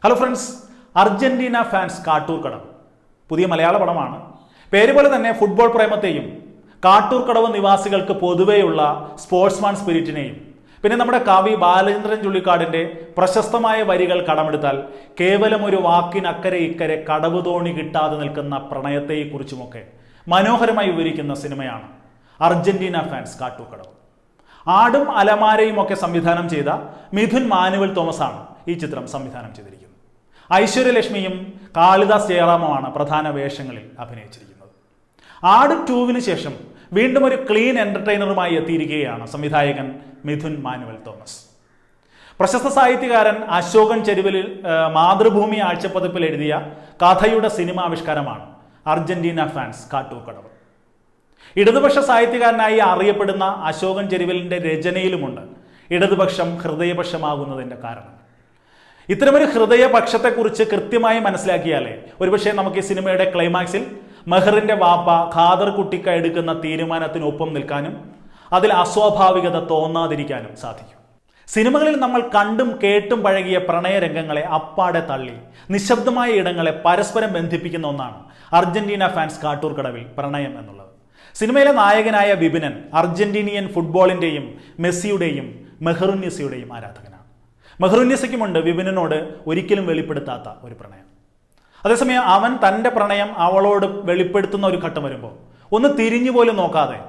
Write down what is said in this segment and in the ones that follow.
Hello friends, Argentina fans Kattoorkadavu പുതിയ മലയാള പടമാണ്. പേര് പോലെ തന്നെ ഫുട്ബോൾ പ്രേമത്തെയും കാട്ടൂർക്കടവ് നിവാസികൾക്ക് പൊതുവെയുള്ള സ്പോർട്സ്മാൻ സ്പിരിറ്റിനെയും പിന്നെ നമ്മുടെ കവി ബാലചന്ദ്രൻ ചുള്ളിക്കാടിന്റെ പ്രശസ്തമായ വരികൾ കടമെടുത്താൽ കേവലം ഒരു വാക്കിനക്കരെ ഇക്കരെ കടവ് തോണി കിട്ടാതെ നിൽക്കുന്ന പ്രണയത്തെക്കുറിച്ചുമൊക്കെ മനോഹരമായി വിവരിക്കുന്ന സിനിമയാണ് അർജന്റീന ഫാൻസ് കാട്ടൂർക്കടവ്. ആടും അലമാരയും ഒക്കെ സംവിധാനം ചെയ്ത മിഥുൻ മാനുവൽ തോമസ് ആണ് ഈ ചിത്രം സംവിധാനം ചെയ്തിരിക്കുന്നത്. ഐശ്വര്യലക്ഷ്മിയും കാളിദാസ് ജയറാമുമാണ് പ്രധാന വേഷങ്ങളിൽ അഭിനയിച്ചിരിക്കുന്നത്. ആട് 2-ന് ശേഷം വീണ്ടും ഒരു ക്ലീൻ എന്റർടൈനറുമായി എത്തിയിരിക്കുകയാണ് സംവിധായകൻ മിഥുൻ മാനുവൽ തോമസ്. പ്രശസ്ത സാഹിത്യകാരൻ അശോകൻ ചെരുവിലിൽ മാതൃഭൂമി ആഴ്ചപ്പതിപ്പിൽ എഴുതിയ കഥയുടെ സിനിമാവിഷ്കാരമാണ് അർജന്റീന ഫാൻസ് കാട്ടൂർക്കടവ്. ഇടതുപക്ഷ സാഹിത്യകാരനായി അറിയപ്പെടുന്ന അശോകൻ ചെരുവിലിന്റെ രചനയിലുമുണ്ട് ഇടതുപക്ഷം ഹൃദയപക്ഷമാകുന്നതിന്റെ കാരണം. ഇത്തരമൊരു ഹൃദയപക്ഷത്തെക്കുറിച്ച് കൃത്യമായി മനസ്സിലാക്കിയാലേ ഒരുപക്ഷെ നമുക്ക് ഈ സിനിമയുടെ ക്ലൈമാക്സിൽ മെഹറിന്റെ വാപ്പ ഖാദർ കുട്ടിക്ക എടുക്കുന്ന തീരുമാനത്തിനൊപ്പം നിൽക്കാനും അതിൽ അസ്വാഭാവികത തോന്നാതിരിക്കാനും സാധിക്കും. സിനിമകളിൽ നമ്മൾ കണ്ടും കേട്ടും പഴകിയ പ്രണയരംഗങ്ങളെ അപ്പാടെ തള്ളി നിശബ്ദമായ ഇടങ്ങളെ പരസ്പരം ബന്ധിപ്പിക്കുന്ന ഒന്നാണ് അർജന്റീന ഫാൻസ് കാട്ടൂർക്കടവിൽ പ്രണയം എന്നുള്ളത്. സിനിമയിലെ നായകനായ വിപിനൻ അർജന്റീനിയൻ ഫുട്ബോളിന്റെയും മെസ്സിയുടെയും മെഹറുന്നീസയുടെയും ആരാധകനാണ്. മെഹറുന്നീസയ്ക്കുമുണ്ട് വിപിനനോട് ഒരിക്കലും വെളിപ്പെടുത്താത്ത ഒരു പ്രണയം. അതേസമയം അവൻ തൻ്റെ പ്രണയം അവളോട് വെളിപ്പെടുത്തുന്ന ഒരു ഘട്ടം വരുമ്പോൾ ഒന്ന് തിരിഞ്ഞു പോലും നോക്കാതെ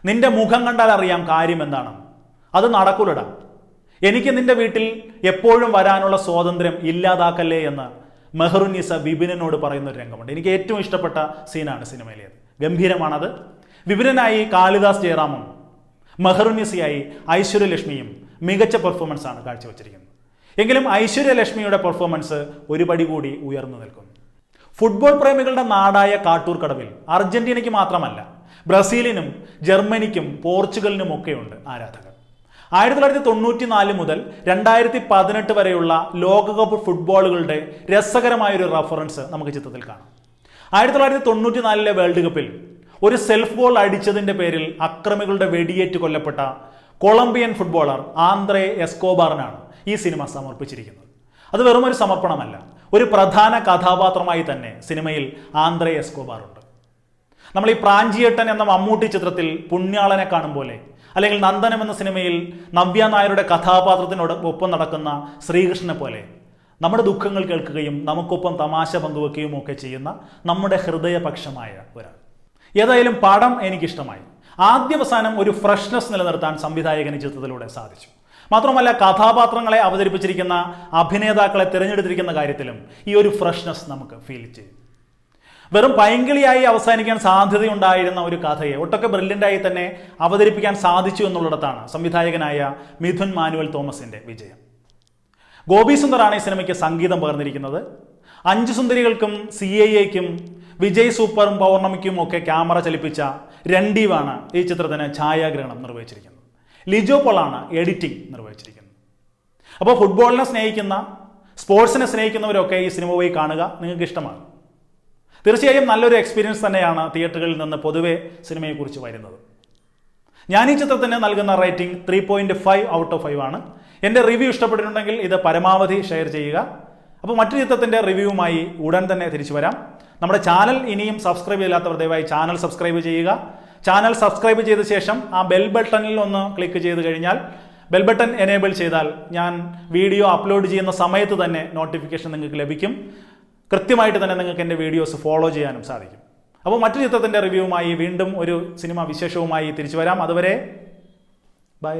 നിന്റെ മുഖം കണ്ടാൽ അറിയാം കാര്യം എന്താണെന്ന്, അത് നടക്കൂലടാ, എനിക്ക് നിന്റെ വീട്ടിൽ എപ്പോഴും വരാനുള്ള സ്വാതന്ത്ര്യം ഇല്ലാതാക്കല്ലേ എന്ന് മെഹറുന്നീസ വിപിനനോട് പറയുന്ന ഒരു രംഗമുണ്ട്. എനിക്ക് ഏറ്റവും ഇഷ്ടപ്പെട്ട സീനാണ് സിനിമയിലേത്. ഗംഭീരമാണത്. വിപിനനായി കാളിദാസ് ജയറാമും മെഹറുന്നീസയായി ഐശ്വര്യലക്ഷ്മിയും മികച്ച പെർഫോമൻസ് ആണ് കാഴ്ചവെച്ചിരിക്കുന്നത്. എങ്കിലും ഐശ്വര്യലക്ഷ്മിയുടെ പെർഫോമൻസ് ഒരു പടി കൂടി ഉയർന്നു നിൽക്കുന്നു. ഫുട്ബോൾ പ്രേമികളുടെ നാടായ കാട്ടൂർക്കടവിൽ അർജന്റീനയ്ക്ക് മാത്രമല്ല ബ്രസീലിനും ജർമ്മനിക്കും പോർച്ചുഗലിനും ഒക്കെയുണ്ട് ആരാധകർ. 1994 മുതൽ 2018 വരെയുള്ള ലോകകപ്പ് ഫുട്ബോളുകളുടെ രസകരമായൊരു റഫറൻസ് നമുക്ക് ചിത്രത്തിൽ കാണാം. 1994 വേൾഡ് കപ്പിൽ ഒരു സെൽഫ് ഗോൾ അടിച്ചതിന്റെ പേരിൽ അക്രമികളുടെ വെടിയേറ്റ് കൊല്ലപ്പെട്ട കൊളംബിയൻ ഫുട്ബോളർ ആന്ദ്രേ എസ്കോബാറിനാണ് ഈ സിനിമ സമർപ്പിച്ചിരിക്കുന്നത്. അത് വെറും ഒരു സമർപ്പണമല്ല, ഒരു പ്രധാന കഥാപാത്രമായി തന്നെ സിനിമയിൽ ആന്ദ്രേ എസ്കോബാർ ഉണ്ട്. നമ്മൾ ഈ പ്രാഞ്ചിയേട്ടൻ എന്ന മമ്മൂട്ടി ചിത്രത്തിൽ പുണ്യാളനെ കാണും പോലെ, അല്ലെങ്കിൽ നന്ദനം എന്ന സിനിമയിൽ നവ്യ നായരുടെ കഥാപാത്രത്തിനോട് ഒപ്പം നടക്കുന്ന ശ്രീകൃഷ്ണനെ പോലെ നമ്മുടെ ദുഃഖങ്ങൾ കേൾക്കുകയും നമുക്കൊപ്പം തമാശ പങ്കുവെക്കുകയും ഒക്കെ ചെയ്യുന്ന നമ്മുടെ ഹൃദയപക്ഷമായ ഒരാൾ. ഏതായാലും പടം എനിക്കിഷ്ടമായി. ആദ്യവസാനം ഒരു ഫ്രഷ്നെസ് നിലനിർത്താൻ സംവിധായകന് ചിത്രത്തിലൂടെ സാധിച്ചു. മാത്രമല്ല കഥാപാത്രങ്ങളെ അവതരിപ്പിച്ചിരിക്കുന്ന അഭിനേതാക്കളെ തിരഞ്ഞെടുത്തിരിക്കുന്ന കാര്യത്തിലും ഈ ഒരു ഫ്രഷ്നെസ് നമുക്ക് ഫീൽ ചെയ്യും. വെറും പൈങ്കിളിയായി അവസാനിക്കാൻ സാധ്യതയുണ്ടായിരുന്ന ഒരു കഥയെ ഒട്ടൊക്കെ ബ്രില്യൻ്റായി തന്നെ അവതരിപ്പിക്കാൻ സാധിച്ചു എന്നുള്ളിടത്താണ് സംവിധായകനായ മിഥുൻ മാനുവൽ തോമസിന്റെ വിജയം. ഗോപി സുന്ദറാണ് ഈ സിനിമയ്ക്ക് സംഗീതം പകർന്നിരിക്കുന്നത്. 5 സുന്ദരികൾക്കും CIAയ്ക്കും വിജയ് സൂപ്പറും പൗർണമിക്കും ഒക്കെ ക്യാമറ ചലിപ്പിച്ച രണ്ടീവാണ് ഈ ചിത്രത്തിന് ഛായാഗ്രഹണം നിർവഹിച്ചിരിക്കുന്നത്. ലിജോ പോളാണ് എഡിറ്റിംഗ് നിർവഹിച്ചിരിക്കുന്നത്. അപ്പോൾ ഫുട്ബോളിനെ സ്നേഹിക്കുന്ന, സ്പോർട്സിനെ സ്നേഹിക്കുന്നവരൊക്കെ ഈ സിനിമ പോയി കാണുക, നിങ്ങൾക്ക് ഇഷ്ടമാണ്. തീർച്ചയായും നല്ലൊരു എക്സ്പീരിയൻസ് തന്നെയാണ് തിയേറ്ററുകളിൽ നിന്ന് പൊതുവെ സിനിമയെക്കുറിച്ച് വരുന്നത്. ഞാൻ ഈ ചിത്രത്തിന് നൽകുന്ന റേറ്റിംഗ് 3.5 ഔട്ട് ഓഫ് 5 ആണ്. എൻ്റെ റിവ്യൂ ഇഷ്ടപ്പെട്ടിട്ടുണ്ടെങ്കിൽ ഇത് പരമാവധി ഷെയർ ചെയ്യുക. അപ്പോൾ മറ്റു ചിത്രത്തിൻ്റെ റിവ്യൂവുമായി ഉടൻ തന്നെ തിരിച്ചു വരാം. നമ്മുടെ ചാനൽ ഇനിയും സബ്സ്ക്രൈബ് ചെയ്യാത്തവർ ദയവായി ചാനൽ സബ്സ്ക്രൈബ് ചെയ്യുക. ചാനൽ സബ്സ്ക്രൈബ് ചെയ്ത ശേഷം ആ ബെൽ ബട്ടണിൽ ഒന്ന് ക്ലിക്ക് ചെയ്ത് കഴിഞ്ഞാൽ, ബെൽ ബട്ടൺ എനേബിൾ ചെയ്താൽ ഞാൻ വീഡിയോ അപ്ലോഡ് ചെയ്യുന്ന സമയത്ത് തന്നെ നോട്ടിഫിക്കേഷൻ നിങ്ങൾക്ക് ലഭിക്കും. കൃത്യമായിട്ട് തന്നെ നിങ്ങൾക്ക് എൻ്റെ വീഡിയോസ് ഫോളോ ചെയ്യാനും സാധിക്കും. അപ്പോൾ മറ്റു ചിത്രത്തിൻ്റെ റിവ്യൂവുമായി വീണ്ടും ഒരു സിനിമ വിശേഷവുമായി തിരിച്ചു വരാം. അതുവരെ ബൈ.